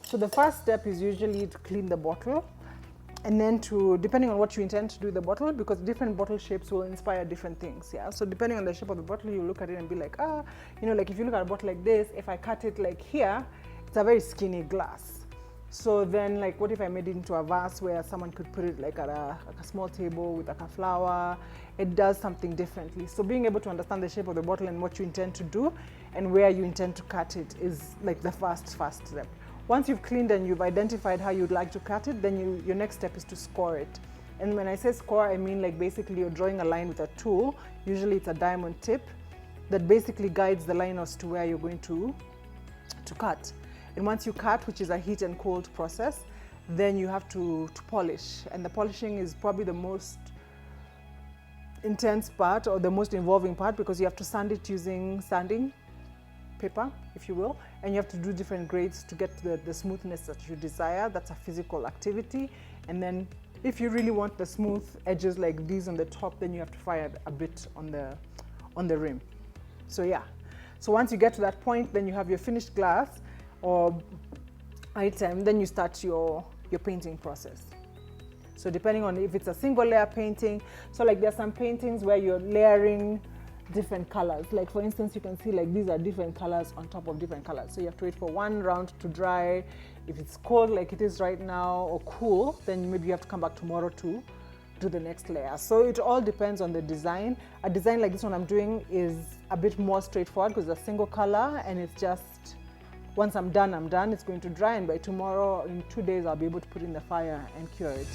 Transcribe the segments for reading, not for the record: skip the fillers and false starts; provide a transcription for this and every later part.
So the first step is usually to clean the bottle, and then depending on what you intend to do with the bottle, because different bottle shapes will inspire different things. Yeah. So depending on the shape of the bottle, you look at it and be like, like if you look at a bottle like this, if I cut it like here, it's a very skinny glass. So then, like, what if I made it into a vase where someone could put it like at a small table with like a flower? It does something differently. So being able to understand the shape of the bottle and what you intend to do and where you intend to cut it is like the first step. Once you've cleaned and you've identified how you'd like to cut it, then your next step is to score it. And when I say score, I mean like basically you're drawing a line with a tool. Usually it's a diamond tip that basically guides the line as to where you're going to cut. And once you cut, which is a heat and cold process, then you have to polish. And the polishing is probably the most intense part or the most involving part, because you have to sand it using sanding paper, if you will, and you have to do different grades to get the smoothness that you desire. That's a physical activity. And then if you really want the smooth edges like these on the top, then you have to fire a bit on the rim. So yeah, so once you get to that point, then you have your finished glass or item, then you start your painting process. So depending on if it's a single layer painting, so like there are some paintings where you're layering different colors. Like for instance, you can see like these are different colors on top of different colors. So you have to wait for one round to dry. If it's cold like it is right now or cool, then maybe you have to come back tomorrow to do the next layer. So it all depends on the design. A design like this one I'm doing is a bit more straightforward because it's a single color, and it's just once I'm done, it's going to dry, and by tomorrow, in 2 days, I'll be able to put it in the fire and cure it.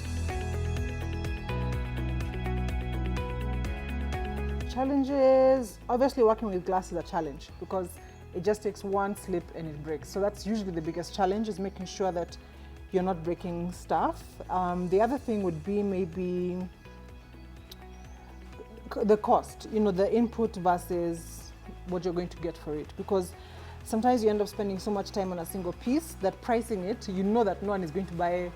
Challenges, obviously working with glass is a challenge because it just takes one slip and it breaks. So that's usually the biggest challenge, is making sure that you're not breaking stuff. The other thing would be maybe the cost, the input versus what you're going to get for it. Because sometimes you end up spending so much time on a single piece that pricing it, you know that no one is going to buy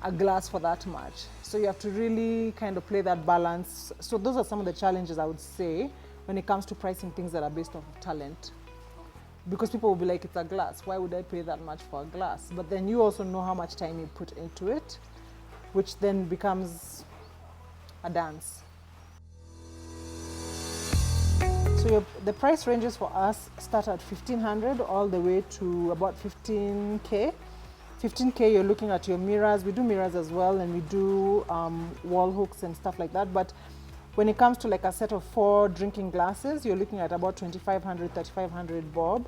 a glass for that much. So you have to really kind of play that balance. So those are some of the challenges I would say when it comes to pricing things that are based off of talent. Because people will be like, it's a glass, why would I pay that much for a glass? But then you also know how much time you put into it, which then becomes a dance. So the price ranges for us start at 1,500 all the way to about 15K. 15K, you're looking at your mirrors. We do mirrors as well, and we do wall hooks and stuff like that. But when it comes to like a set of 4 drinking glasses, you're looking at about 2,500, 3,500 bob.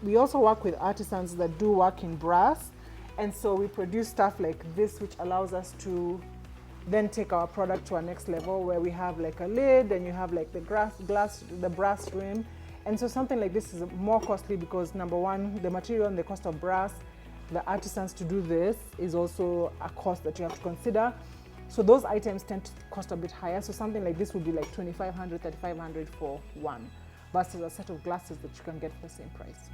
We also work with artisans that do work in brass. And so we produce stuff like this, which allows us to then take our product to our next level, where we have like a lid and you have like the brass rim. And so something like this is more costly because, number one, the material and the cost of brass, the artisans to do this is also a cost that you have to consider. So those items tend to cost a bit higher. So something like this would be like 2,500, 3,500 for one, versus a set of glasses that you can get for the same price.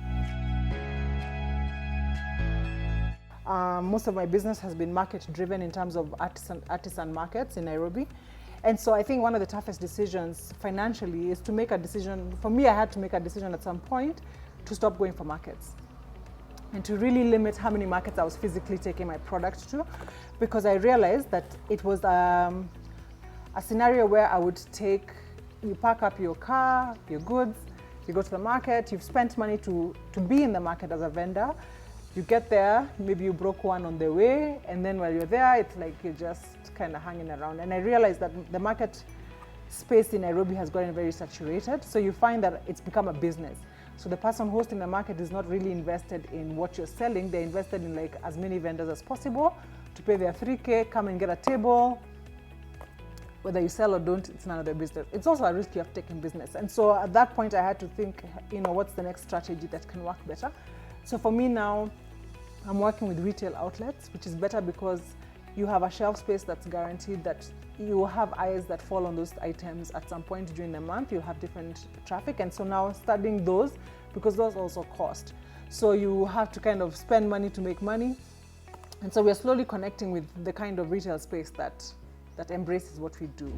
Most of my business has been market driven in terms of artisan markets in Nairobi. And so I think one of the toughest decisions financially is to make a decision. For me, I had to make a decision at some point to stop going for markets and to really limit how many markets I was physically taking my product to, because I realized that it was a scenario where I would you pack up your car, your goods, you go to the market, you've spent money to be in the market as a vendor. You get there, maybe you broke one on the way, and then while you're there, it's like you're just kind of hanging around. And I realized that the market space in Nairobi has gotten very saturated, so you find that it's become a business. So the person hosting the market is not really invested in what you're selling. They're invested in like as many vendors as possible to pay their 3K, come and get a table. Whether you sell or don't, it's none of their business. It's also a risk you have taken business. And so at that point, I had to think, what's the next strategy that can work better? So for me now, I'm working with retail outlets, which is better because you have a shelf space that's guaranteed that you will have eyes that fall on those items at some point during the month. You'll have different traffic. And so now studying those, because those also cost. So you have to kind of spend money to make money. And so we're slowly connecting with the kind of retail space that embraces what we do.